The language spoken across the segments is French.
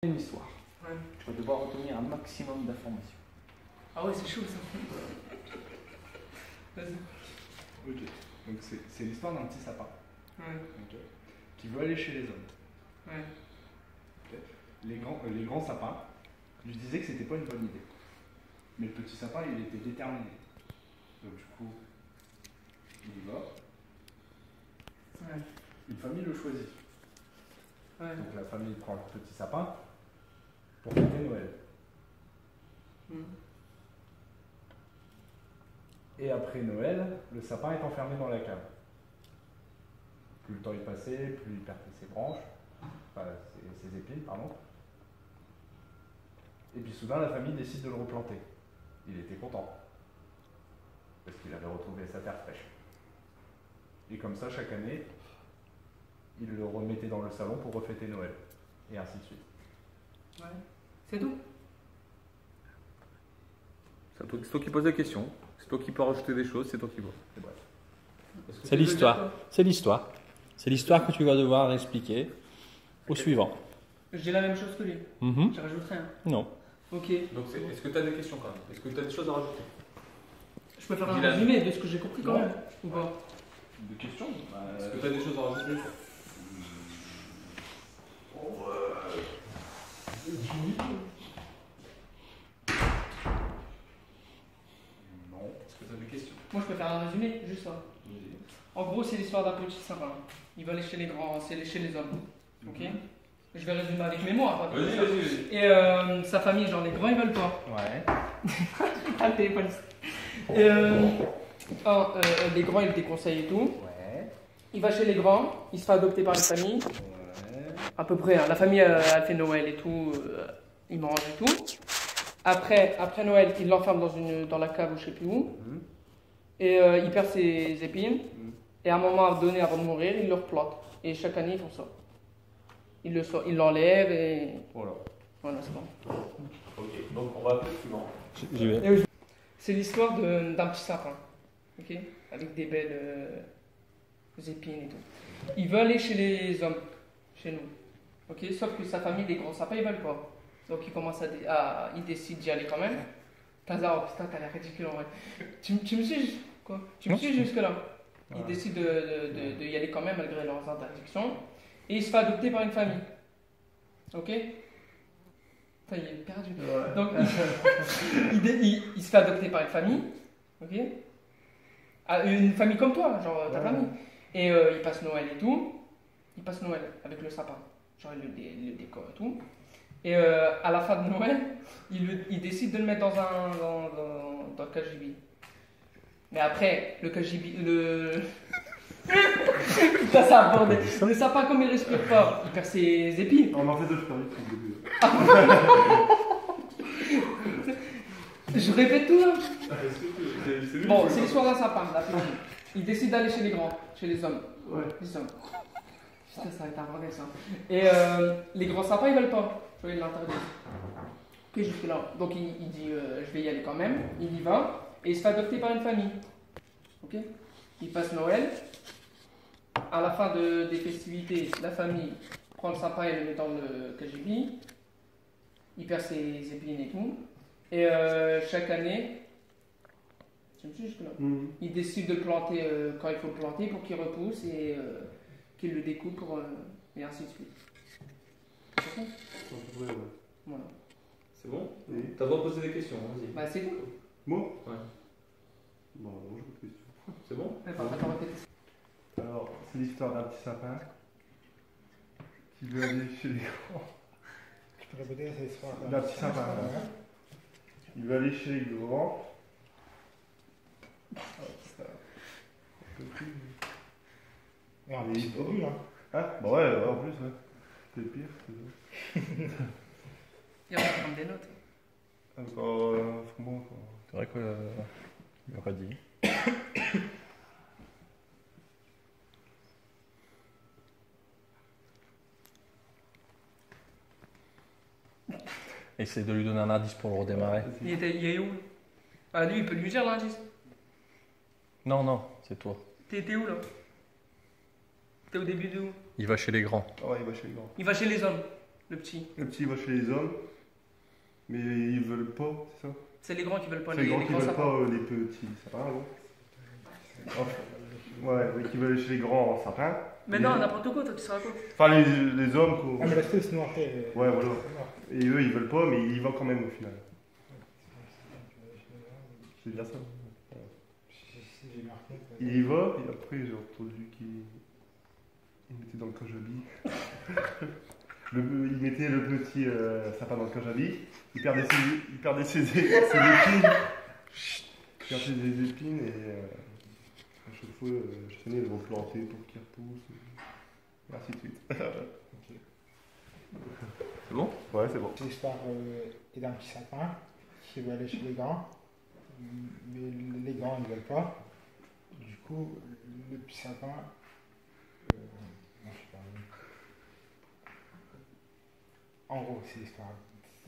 Une histoire. Ouais. Tu vas devoir retenir un maximum d'informations. Ah ouais, c'est chaud ça. Vas-y. Ok, donc c'est l'histoire d'un petit sapin Ouais. ok, qui veut aller chez les hommes. Ouais. Ok. Les grands sapins lui disaient que c'était pas une bonne idée. Mais le petit sapin, il était déterminé. Donc du coup, il y va. Ouais. Une famille le choisit. Ouais. Donc la famille prend le petit sapin pour fêter Noël. Mm. Et après Noël, le sapin est enfermé dans la cave. Plus le temps est passé, plus il perd ses branches, enfin ses épines, pardon. Et puis soudain, la famille décide de le replanter. Il était content, parce qu'il avait retrouvé sa terre fraîche. Et comme ça, chaque année, il le remettait dans le salon pour refêter Noël. Et ainsi de suite. Ouais. C'est tout. C'est toi qui poses la question. C'est toi qui peux rajouter des choses, c'est toi qui vois. Et bref. C'est l'histoire. C'est l'histoire. C'est l'histoire que tu vas devoir expliquer au suivant. J'ai la même chose que lui. Mhm. Je rajoute rien. Non. Ok. Donc est-ce que tu as des questions quand même? Est-ce que tu as des choses à rajouter? Je peux faire un Dylan. résumé de ce que j'ai compris quand Non. même. Ou pas? Des questions Est-ce que tu as des choses à rajouter? Non. Est-ce que tu as des questions? Moi je peux faire un résumé, juste ça. Vas-y. En gros, c'est l'histoire d'un petit sapin. Il va aller chez les grands, c'est chez les hommes. Ok. Je vais résumer avec mes mots après. Vas-y. Et sa famille, genre les grands, ils veulent pas. Ouais. Ah, le téléphone. Et les grands, ils le déconseillent et tout. Ouais. Il va chez les grands, il se fait adopter par une famille. Ouais. À peu près, hein. La famille elle fait Noël et tout, il mange et tout. Après Noël, il l'enferme dans la cave ou je sais plus où. Mhm. Et il perd ses épines. Mhm. Et à un moment donné, avant de mourir, il le replante. Et chaque année, ils font ça. Il l'enlève et Voilà. voilà, c'est bon. Ok, donc on va appeler le suivant. J'y vais. C'est l'histoire d'un petit sapin, ok, avec des belles épines et tout. Il veut aller chez les hommes, chez nous, ok. Sauf que sa famille, les grands sapins, ils veulent pas. Donc il commence il décide d'y aller quand même. Tazar, oh putain, t'as l'air ridicule en vrai. Tu me suis quoi? Tu me suis jusque là. Il Ouais. décide de y aller quand même malgré leurs interdictions. Et il se fait adopter par une famille, ok. Putain, il est perdu. Ouais. Donc, il se fait adopter par une famille, ok? Ah, une famille comme toi, genre ta Ouais. famille. Et il passe Noël et tout. Il passe Noël avec le sapin. Genre, il le décore et tout. Et à la fin de Noël, il décide de le mettre dans le KGB. Mais après, le KGB. Putain, c'est un bordel. Le sapin, comme il respire pas, il perd ses épines. On en fait deux, je perds vite au début. Je répète tout là. C'est lui Bon, qui c'est veut l'histoire d'un sapin, là, petit. Il décide d'aller chez les grands, chez les hommes. Ouais. Les hommes. Putain, ça va être un bordel ça. Et les grands sapins, ils veulent pas. Tu vois, ils l'interdisent. Ok, jusque là. Donc il dit je vais y aller quand même. Il y va. Et il se fait adopter par une famille. Ok. Il passe Noël. À la fin des festivités, la famille prend le sapin et le met dans le KGB. Il perd ses épines et tout. Et chaque année, tu me suis jusque là. Mhm. Il décide de le planter quand il faut le planter pour qu'il repousse et qu'il le découpe et ainsi de suite. C'est ça? Ouais, ouais. Voilà. C'est bon? Oui. T'as le droit de poser des questions, vas-y. Bah c'est tout. Moi Ouais. Bon, non, j'ai pas de questions. C'est bon? Attends, répète. Alors, c'est l'histoire d'un petit sapin qui veut aller chez les grands. Tu peux répéter, c'est l'histoire D'un petit sapin, là. Il veut aller chez les grands. Ah, ça. Un peu plus. Et en plus, c'est début, hein. Ah, bah ouais, en plus, ouais. C'est le pire, c'est ça. Il va prendre des notes. Encore, franchement, quoi. C'est vrai qu'il aurait dit. Essaye de lui donner un indice pour le redémarrer. Il est où? Ah lui, il peut lui dire l'indice. Non, non, c'est toi. T'es où là? T'es au début de où? Il va chez les grands. Ah ouais, il va chez les grands. Il va chez les hommes. Le petit. Le petit va chez les hommes, mais ils veulent pas, c'est ça? C'est les grands qui veulent pas C'est les grands qui grands veulent sapins. pas les petits sapins, non? Ouais, oui, qui veulent aller chez les grands sapins. Mais non, n'importe quoi, toi, tu seras quoi? Enfin, les hommes, quoi. Ah, mais laisse-le, sinon après. Ouais, voilà. Et eux, ils veulent pas, mais ils y vont quand même au final. C'est bien ça. J'ai marqué. Il y va, et après, j'ai entendu qu'il mettait dans le kajabi. Il mettait le petit sapin dans le kajabi. Il perdait ses épines. Il perdait des épines et à chaque fois, j'essayais de replanter pour qu'il repousse. Et ainsi de suite. C'est bon? Ouais, c'est bon. C'est l'histoire d'un petit sapin qui veut aller chez les grands, mais les grands ne veulent pas. Du coup, le petit sapin. Non, je sais pas. En gros, c'est l'histoire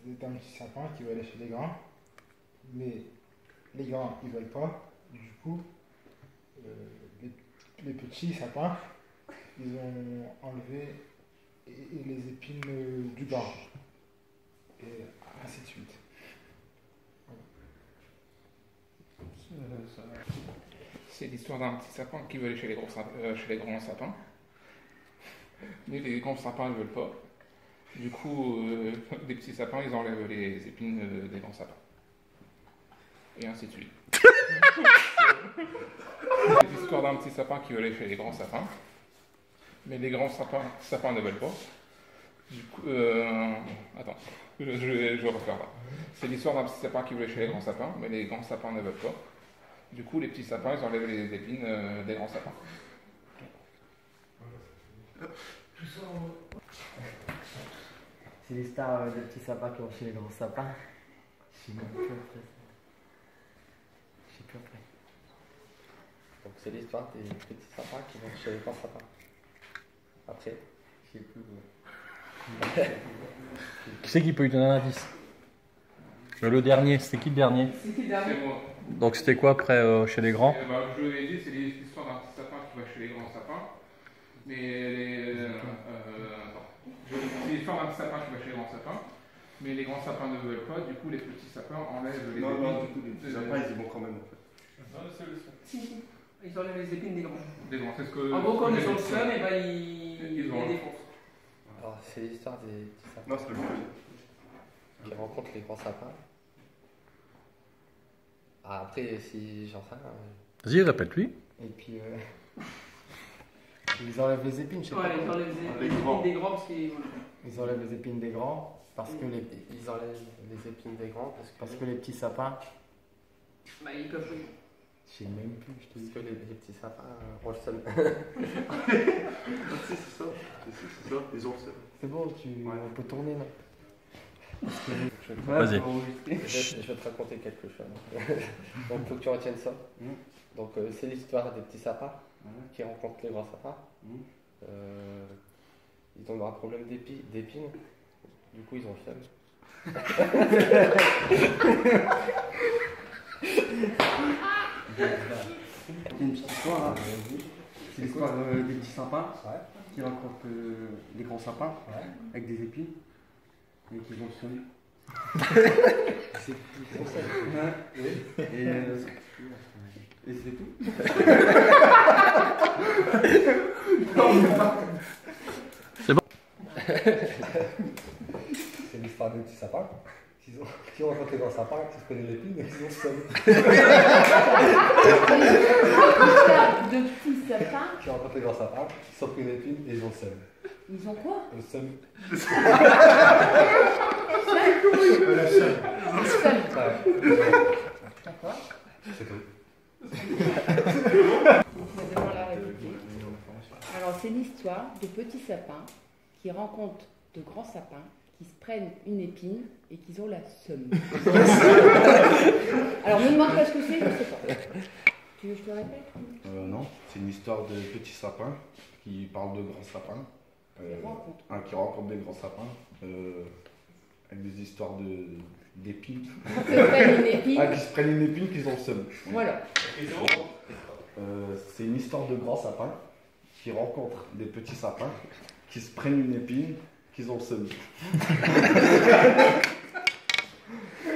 d'un petit sapin qui veut aller chez les grands, mais les grands ils veulent pas. Du coup, les petits sapins, ils ont enlevé les épines du grand. Et ainsi de suite. C'est l'histoire d'un petit sapin qui veut aller chez les grands sapins. Mais les grands sapins ne veulent pas. Du coup, les petits sapins, ils enlèvent les épines des grands sapins. Et ainsi de suite. C'est l'histoire d'un petit sapin qui veut aller chez les grands sapins. Mais les grands sapins ne veulent pas. Du coup, attends, je vais refaire là. C'est l'histoire d'un petit sapin qui veut aller chez les grands sapins, mais les grands sapins ne veulent pas. Du coup, les petits sapins, ils enlèvent les épines des grands sapins. C'est l'histoire des petits sapins qui vont chez les grands sapins. Je sais même plus après. Je sais plus après. Donc c'est l'histoire des petits sapins qui vont chez les grands sapins. Après, je sais plus. Qui c'est qui peut lui donner un indice? Le dernier, c'était qui le dernier? C'est qui le dernier? C'est moi. Donc c'était quoi après chez les grands? Je l'ai dit, c'est l'histoire d'un petit sapin qui va chez les grands sapins. Mais c'est l'histoire d'un petit sapin qui va chez les grands sapins. Mais les grands sapins ne veulent pas, du coup les petits sapins enlèvent les Non, épines. du coup, les petits sapins, ils y vont quand même, en fait. Si. Ils enlèvent les épines des grands. Des grands, c'est ce que. En gros, quand ils ont le seum, et ben ils Ils les ont- défoncent. Alors c'est l'histoire des petits sapins Non, c'est le premier. qui rencontrent les grands sapins. Ah, après, si j'en sais rien. Vas-y, répète-lui. Et puis, ils enlèvent les épines, je sais Ouais, pas. ils enlèvent les épines des grands parce qu'ils. Ils enlèvent les épines des grands parce que ils enlèvent les épines des grands parce que les petits sapins. Bah, ils peuvent. Je sais même plus, je te dis que les petits sapins ont le seum. Si, c'est ça. C'est ça. Ils ont le seum. C'est bon, on peut tourner là. Parce que Vas-y. je vais te raconter quelque chose. Donc, faut que tu retiennes ça. Donc, c'est l'histoire des petits sapins qui rencontrent les grands sapins. Ils ont un problème d'épines. Du coup, ils ont le seum. C'est une petite histoire, hein. C'est l'histoire des petits sapins qui rencontrent les grands sapins avec des épines et qui vont se sonner. Et c'est tout. C'est bon. C'est l'histoire des petits sapins qui ont rencontré les grands sapins, qui se prenaient l'épine et qui ont le seum. De petits sapins, Qui ont rencontré les grands sapins, qui se sont pris une épine et ils ont le seum. ils ont quoi? Le seum. D'accord. C'est tout. Je vais devoir la répéter. Alors, c'est l'histoire de petits sapins qui rencontrent de grands sapins qui se prennent une épine et qui ont la seum. Alors, ne demande pas ce que c'est, je ne sais pas. Tu veux que je te répète? Non, c'est une histoire de petits sapins qui parle de grands sapins. Qui rencontrent des grands sapins. Avec des histoires d'épines. Qui se prennent une épine. Qui se prennent une épine, qu'ils ont le seum. Voilà. C'est une histoire de grands sapins qui rencontrent des petits sapins qui se prennent une épine, qu'ils ont le seum.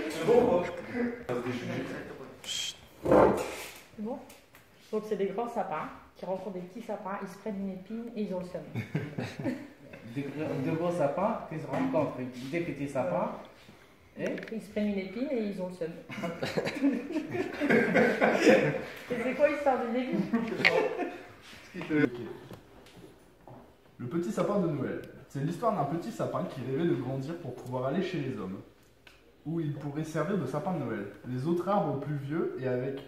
C'est bon, C'est bon. Donc c'est des grands sapins qui rencontrent des petits sapins, ils se prennent une épine et ils ont le seum. Deux gros sapins qui se rencontrent, des petits sapins. Et ils se prennent une épine et ils ont le seum. Et c'est quoi l'histoire du début? Le petit sapin de Noël. C'est l'histoire d'un petit sapin qui rêvait de grandir pour pouvoir aller chez les hommes, où il pourrait servir de sapin de Noël. Les autres arbres plus vieux et avec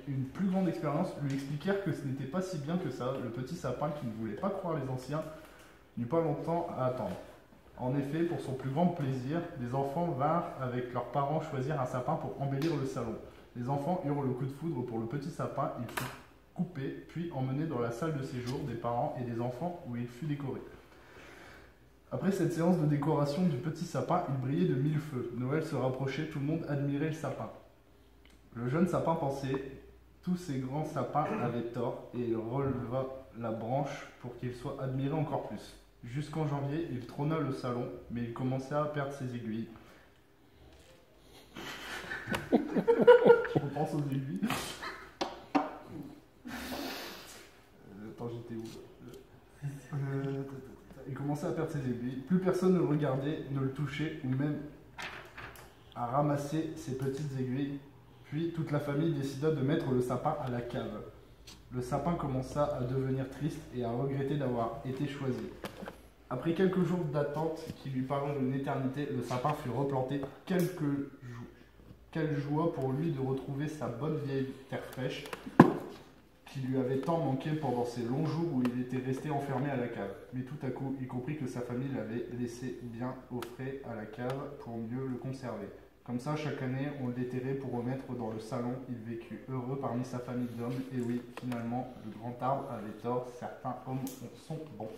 une plus grande expérience lui expliquèrent que ce n'était pas si bien que ça. Le petit sapin qui ne voulait pas croire les anciens n'eut pas longtemps à attendre. En effet, pour son plus grand plaisir, les enfants vinrent avec leurs parents choisir un sapin pour embellir le salon. Les enfants eurent le coup de foudre pour le petit sapin, il fut coupé, puis emmené dans la salle de séjour des parents et des enfants où il fut décoré. Après cette séance de décoration du petit sapin, il brillait de 1000 feux. Noël se rapprochait, tout le monde admirait le sapin. Le jeune sapin pensait, tous ces grands sapins avaient tort, et il releva la branche pour qu'il soit admiré encore plus. Jusqu'en janvier, il trôna le salon, mais il commença à perdre ses aiguilles. Je repense aux aiguilles. Attends, j'étais où? Il commençait à perdre ses aiguilles. Plus personne ne le regardait, ne le touchait, ou même à ramasser ses petites aiguilles. Puis toute la famille décida de mettre le sapin à la cave. Le sapin commença à devenir triste et à regretter d'avoir été choisi. Après quelques jours d'attente qui lui parurent une éternité, le sapin fut replanté. Quelle joie pour lui de retrouver sa bonne vieille terre fraîche qui lui avait tant manqué pendant ces longs jours où il était resté enfermé à la cave. Mais tout à coup, il comprit que sa famille l'avait laissé bien au frais à la cave pour mieux le conserver. Comme ça, chaque année, on le déterrait pour remettre dans le salon. Il vécut heureux parmi sa famille d'hommes. Et oui, finalement, le grand arbre avait tort. Certains hommes sont bons.